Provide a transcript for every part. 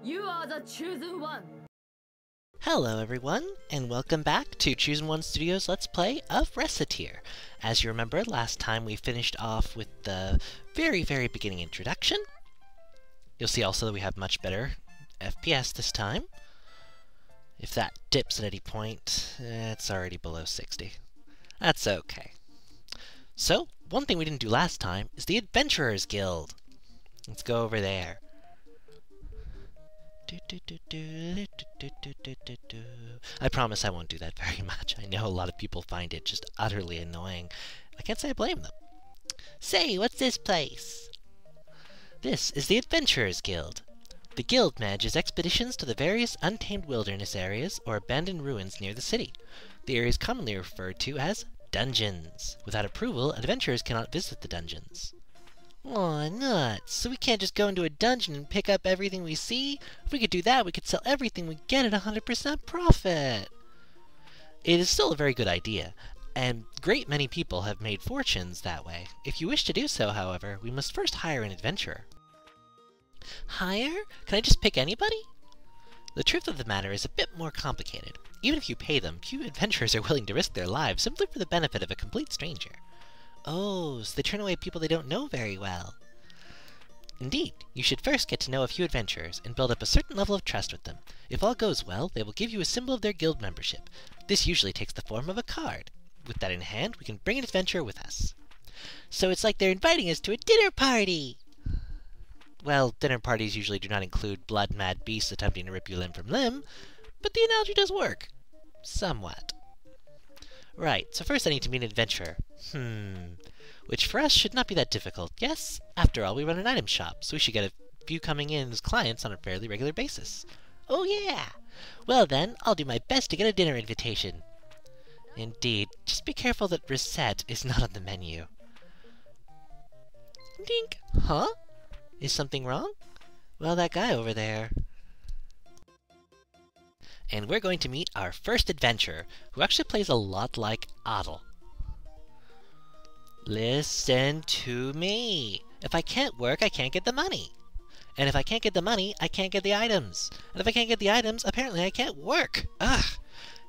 You are the chosen one. Hello everyone, and welcome back to Chosen One Studios' Let's Play of Recettear. As you remember, last time we finished off with the very beginning introduction. You'll see also that we have much better FPS this time. If that dips at any point, it's already below 60. That's okay. So, one thing we didn't do last time is the Adventurers Guild. Let's go over there. I promise I won't do that very much. I know a lot of people find it just utterly annoying. I can't say I blame them. Say, what's this place? This is the Adventurers Guild. The guild manages expeditions to the various untamed wilderness areas or abandoned ruins near the city. The area is commonly referred to as dungeons. Without approval, adventurers cannot visit the dungeons. Aw, nuts. So we can't just go into a dungeon and pick up everything we see? If we could do that, we could sell everything we get at 100% profit. It is still a very good idea, and great many people have made fortunes that way. If you wish to do so, however, we must first hire an adventurer. Hire? Can I just pick anybody? The truth of the matter is a bit more complicated. Even if you pay them, few adventurers are willing to risk their lives simply for the benefit of a complete stranger. Oh, so they turn away people they don't know very well. Indeed, you should first get to know a few adventurers and build up a certain level of trust with them. If all goes well, they will give you a symbol of their guild membership. This usually takes the form of a card. With that in hand, we can bring an adventurer with us. So it's like they're inviting us to a dinner party! Well, dinner parties usually do not include blood-mad beasts attempting to rip you limb from limb, but the analogy does work. Somewhat. Right, so first I need to meet an adventurer. Which for us should not be that difficult, yes? After all, we run an item shop, so we should get a few coming in as clients on a fairly regular basis. Oh yeah! Well then, I'll do my best to get a dinner invitation. Indeed, just be careful that Recette is not on the menu. Dink! Huh? Is something wrong? Well, that guy over there. And we're going to meet our first adventurer, who actually plays a lot like Adel. Listen to me. If I can't work, I can't get the money. And if I can't get the money, I can't get the items. And if I can't get the items, apparently I can't work. Ugh!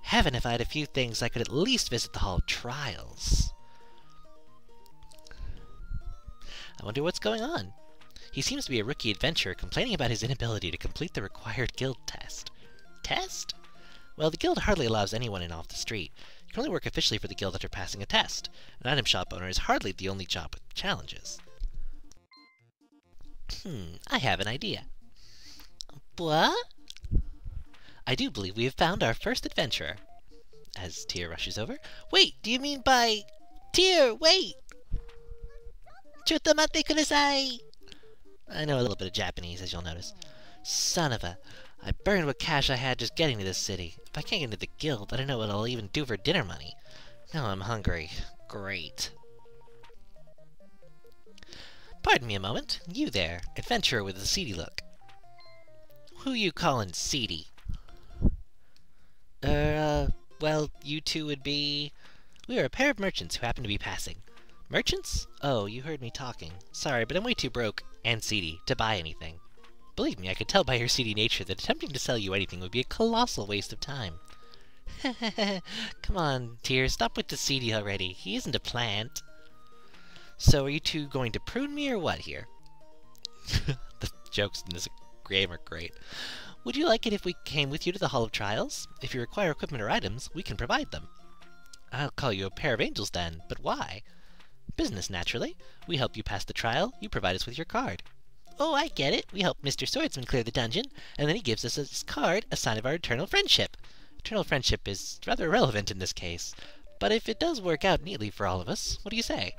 Heaven, if I had a few things, I could at least visit the Hall of Trials. I wonder what's going on. He seems to be a rookie adventurer complaining about his inability to complete the required guild test. Test? Well, the guild hardly allows anyone in off the street. You can only work officially for the guild after passing a test. An item shop owner is hardly the only job with challenges. I have an idea. What? I do believe we have found our first adventurer. As Tyr rushes over. Wait, do you mean by... Tyr, wait! Chutamate kudasai! I know a little bit of Japanese, as you'll notice. Son of a... I burned what cash I had just getting to this city. If I can't get into the guild, I don't know what I'll even do for dinner money. Now I'm hungry. Great. Pardon me a moment. You there, adventurer with a seedy look. Who you callin' seedy? Well, you two would be... We are a pair of merchants who happen to be passing. Merchants? Oh, you heard me talking. Sorry, but I'm way too broke, and seedy, to buy anything. Believe me, I could tell by your seedy nature that attempting to sell you anything would be a colossal waste of time. Come on, Tyr, stop with the seedy already. He isn't a plant. So are you two going to prune me or what here? The jokes in this game are great. Would you like it if we came with you to the Hall of Trials? If you require equipment or items, we can provide them. I'll call you a pair of angels then, but why? Business, naturally. We help you pass the trial, you provide us with your card. Oh, I get it. We help Mr. Swordsman clear the dungeon, and then he gives us his card, a sign of our eternal friendship. Eternal friendship is rather irrelevant in this case, but if it does work out neatly for all of us, what do you say?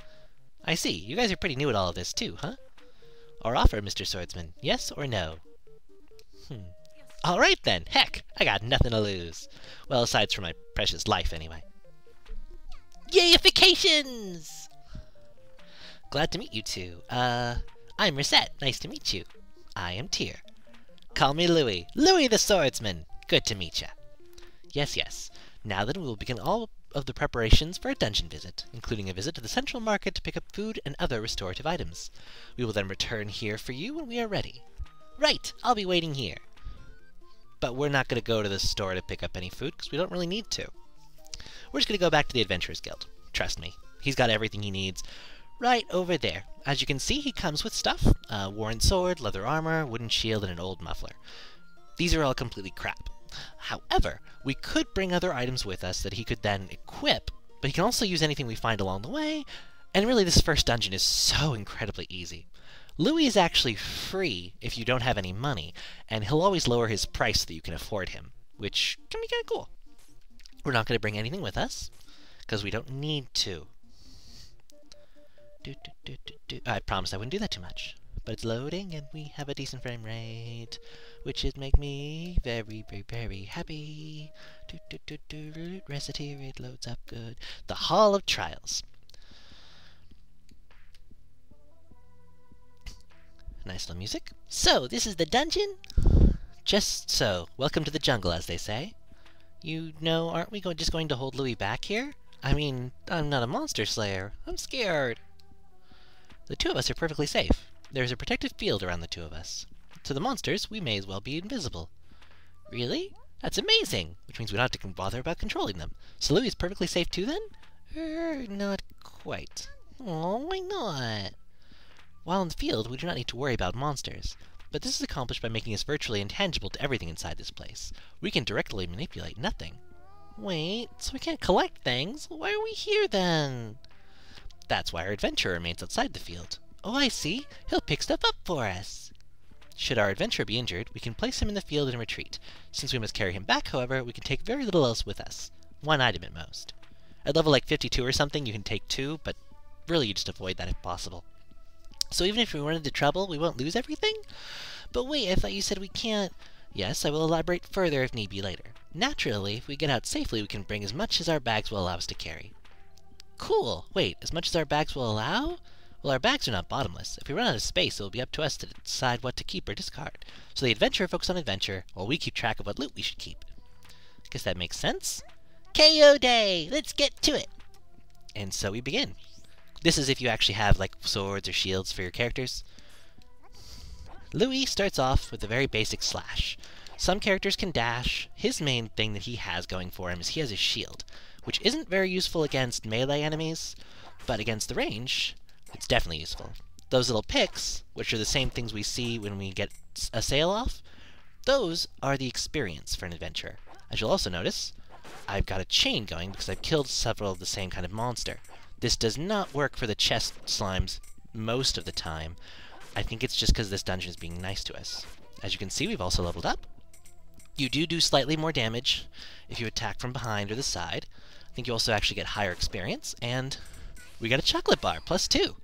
I see, you guys are pretty new at all of this too, huh? Our offer, Mr. Swordsman, yes or no? All right then, heck, I got nothing to lose. Well, aside from my precious life, anyway. Yayifications! Glad to meet you two. I'm Recette. Nice to meet you. I am Tyr. Call me Louis. Louis the Swordsman. Good to meet ya. Yes, yes. Now then we will begin all of the preparations for a dungeon visit, including a visit to the central market to pick up food and other restorative items. We will then return here for you when we are ready. Right, I'll be waiting here. but we're not going to go to the store to pick up any food because we don't really need to. We're just going to go back to the Adventurers Guild. Trust me, he's got everything he needs right over there. As you can see, he comes with stuff. Worn sword, leather armor, wooden shield, and an old muffler. These are all completely crap. However, we could bring other items with us that he could then equip, but he can also use anything we find along the way, and really this first dungeon is so incredibly easy. Louis is actually free if you don't have any money, and he'll always lower his price so that you can afford him, which can be kind of cool. We're not going to bring anything with us, because we don't need to. I promised I wouldn't do that too much. But it's loading, and we have a decent frame rate, which would make me very, very, very happy. Recettear, it loads up good. The Hall of Trials. Nice little music. So, this is the dungeon? Just so. Welcome to the jungle, as they say. You know, aren't we just going to hold Louis back here? I mean, I'm not a monster slayer. I'm scared. The two of us are perfectly safe. There's a protective field around the two of us. To the monsters, we may as well be invisible. Really? That's amazing! Which means we don't have to bother about controlling them. So Louis is perfectly safe too, then? Not quite. Oh, why not? While in the field, we do not need to worry about monsters. But this is accomplished by making us virtually intangible to everything inside this place. We can directly manipulate nothing. Wait, so we can't collect things? Why are we here, then? That's why our adventurer remains outside the field. Oh, I see. He'll pick stuff up for us. Should our adventurer be injured, we can place him in the field and retreat. Since we must carry him back, however, we can take very little else with us. One item at most. At level like 52 or something, you can take 2, but really you just avoid that if possible. So even if we run into trouble, we won't lose everything? But wait, I thought you said we can't... Yes, I will elaborate further if need be later. Naturally, if we get out safely, we can bring as much as our bags will allow us to carry. Cool! Wait, as much as our bags will allow? Well, our bags are not bottomless. If we run out of space, it will be up to us to decide what to keep or discard. So the adventurer focuses on adventure, while we keep track of what loot we should keep. Guess that makes sense? KO Day! Let's get to it! And so we begin. This is if you actually have, like, swords or shields for your characters. Louis starts off with a very basic slash. Some characters can dash. His main thing that he has going for him is he has a shield, which isn't very useful against melee enemies, but against the range, it's definitely useful. Those little picks, which are the same things we see when we get a sail off, those are the experience for an adventurer. As you'll also notice, I've got a chain going because I've killed several of the same kind of monster. This does not work for the chest slimes most of the time. I think it's just because this dungeon is being nice to us. As you can see, we've also leveled up. You do slightly more damage if you attack from behind or the side. I think you also actually get higher experience, and we got a chocolate bar, +2.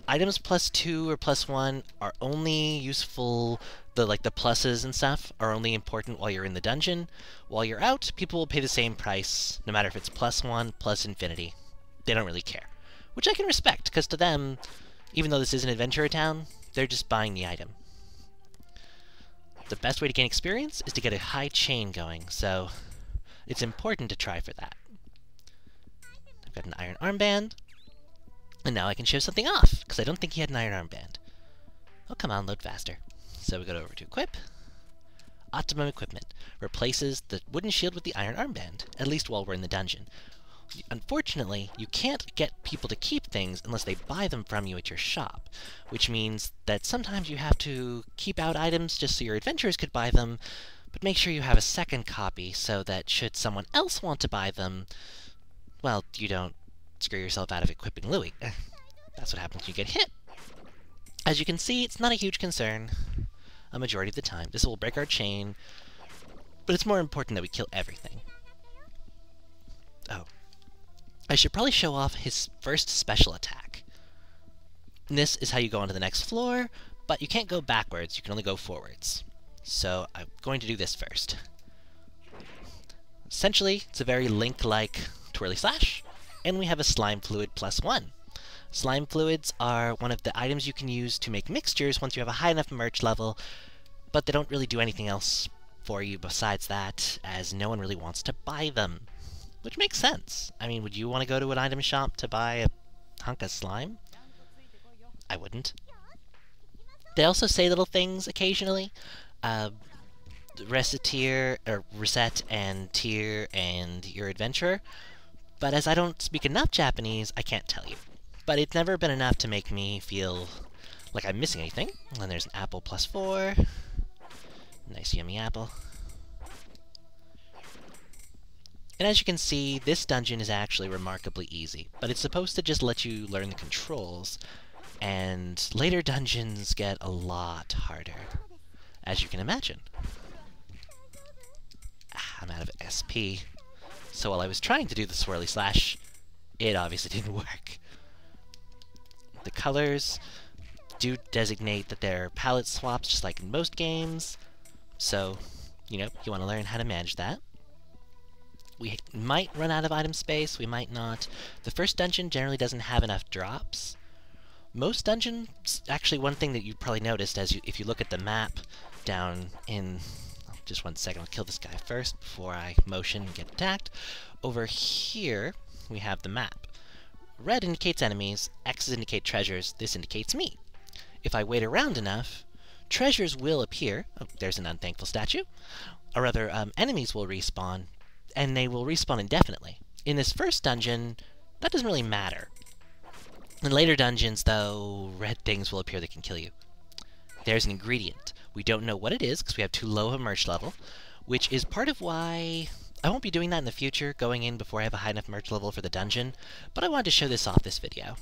Items +2 or +1 are only useful, the pluses and stuff are only important while you're in the dungeon. While you're out, people will pay the same price, no matter if it's +1, +infinity. They don't really care. Which I can respect, because to them, even though this is an adventurer town, they're just buying the item. The best way to gain experience is to get a high chain going, so it's important to try for that. I've got an iron armband, and now I can show something off, because I don't think he had an iron armband. Oh, come on, load faster. So we go over to equip. Optimum equipment replaces the wooden shield with the iron armband, at least while we're in the dungeon. Unfortunately, you can't get people to keep things unless they buy them from you at your shop, which means that sometimes you have to keep out items just so your adventurers could buy them, but make sure you have a second copy so that should someone else want to buy them, well, you don't screw yourself out of equipping Louis. That's what happens when you get hit. As you can see, it's not a huge concern a majority of the time. This will break our chain, but it's more important that we kill everything. Oh. I should probably show off his first special attack. And this is how you go onto the next floor, but you can't go backwards, you can only go forwards. So I'm going to do this first. Essentially, it's a very Link-like twirly slash, and we have a slime fluid +1. Slime fluids are one of the items you can use to make mixtures once you have a high enough merch level, but they don't really do anything else for you besides that, as no one really wants to buy them. Which makes sense. I mean, would you want to go to an item shop to buy a hunk of slime? I wouldn't. They also say little things occasionally. Recettear, or Reset and Tier and your adventurer, but as I don't speak enough Japanese, I can't tell you. But it's never been enough to make me feel like I'm missing anything. And there's an apple +4. Nice yummy apple. And as you can see, this dungeon is actually remarkably easy, but it's supposed to just let you learn the controls, and later dungeons get a lot harder, as you can imagine. I'm out of SP. So while I was trying to do the swirly slash, it obviously didn't work. The colors do designate that they're palette swaps, just like in most games. So, you know, you want to learn how to manage that. We might run out of item space, we might not. The first dungeon generally doesn't have enough drops. Most dungeons, actually one thing that you probably noticed if you look at the map down in... Just 1 second, I'll kill this guy first before I motion and get attacked. Over here, we have the map. Red indicates enemies, X's indicate treasures, this indicates me. If I wait around enough, treasures will appear. Oh, there's an unthankful statue. Or rather, enemies will respawn, and they will respawn indefinitely. In this first dungeon, that doesn't really matter. In later dungeons, though, red things will appear that can kill you. There's an ingredient. We don't know what it is, because we have too low of a merch level, which is part of why I won't be doing that in the future, going in before I have a high enough merch level for the dungeon, but I wanted to show this off this video.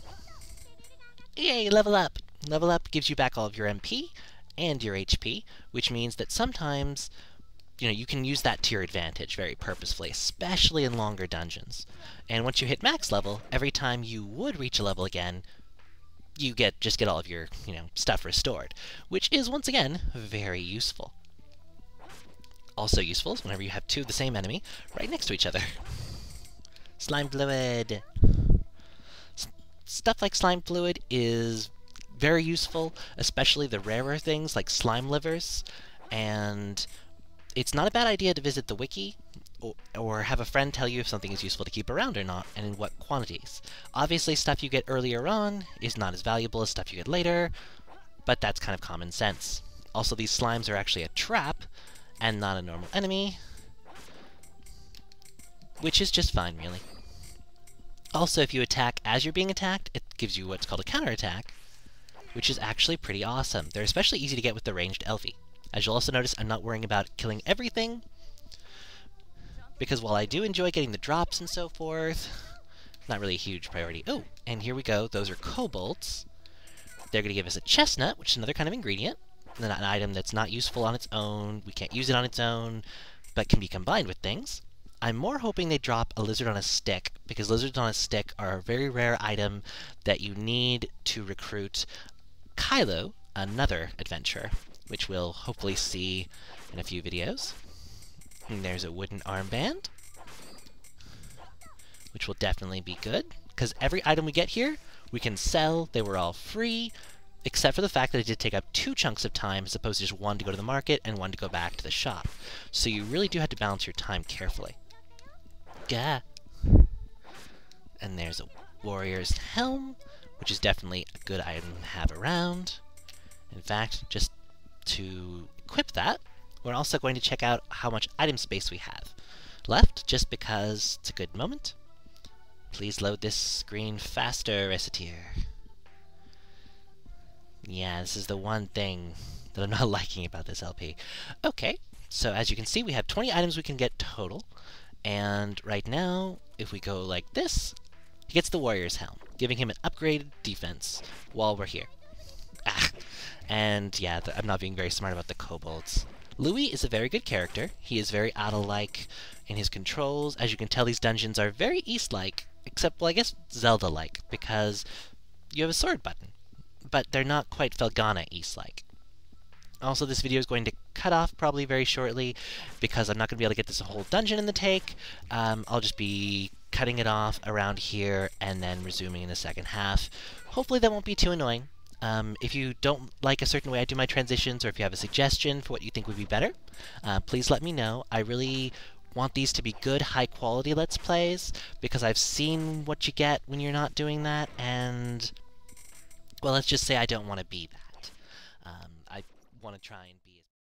Yay, level up! Level up gives you back all of your MP and your HP, which means that sometimes, you know, you can use that to your advantage very purposefully, especially in longer dungeons. And once you hit max level, every time you would reach a level again, you just get all of your, you know, stuff restored, which is, once again, very useful. Also useful is whenever you have two of the same enemy right next to each other. Slime fluid! Stuff like slime fluid is very useful, especially the rarer things like slime livers, and it's not a bad idea to visit the wiki, or have a friend tell you if something is useful to keep around or not, and in what quantities. Obviously, stuff you get earlier on is not as valuable as stuff you get later, but that's kind of common sense. Also, these slimes are actually a trap, and not a normal enemy, which is just fine, really. Also, if you attack as you're being attacked, it gives you what's called a counterattack, which is actually pretty awesome. They're especially easy to get with the ranged Elfie. As you'll also notice, I'm not worrying about killing everything, because while I do enjoy getting the drops and so forth, not really a huge priority. Oh, and here we go. Those are kobolds. They're going to give us a chestnut, which is another kind of ingredient. An item that's not useful on its own. We can't use it on its own, but can be combined with things. I'm more hoping they drop a lizard on a stick, because lizards on a stick are a very rare item that you need to recruit Kylo, another adventurer, which we'll hopefully see in a few videos. And there's a wooden armband, which will definitely be good, because every item we get here, we can sell. They were all free, except for the fact that it did take up 2 chunks of time, as opposed to just 1 to go to the market and 1 to go back to the shop. So you really do have to balance your time carefully. Gah! And there's a warrior's helm, which is definitely a good item to have around. In fact, just to equip that, we're also going to check out how much item space we have left, just because it's a good moment. Please load this screen faster, Recettear. Yeah, this is the one thing that I'm not liking about this LP. Okay, so as you can see, we have 20 items we can get total, and right now, if we go like this, he gets the warrior's helm, giving him an upgraded defense while we're here. Ah, and yeah, I'm not being very smart about the kobolds. Louis is a very good character. He is very Ada-like in his controls. As you can tell, these dungeons are very East-like, except, well, I guess Zelda-like, because you have a sword button. But they're not quite Felghana East-like. Also, this video is going to cut off probably very shortly, because I'm not going to be able to get this whole dungeon in the take. I'll just be cutting it off around here, and then resuming in the second half. Hopefully that won't be too annoying. If you don't like a certain way I do my transitions, or if you have a suggestion for what you think would be better, please let me know. I really want these to be good, high-quality Let's Plays, because I've seen what you get when you're not doing that, and, well, let's just say I don't want to be that. I want to try and be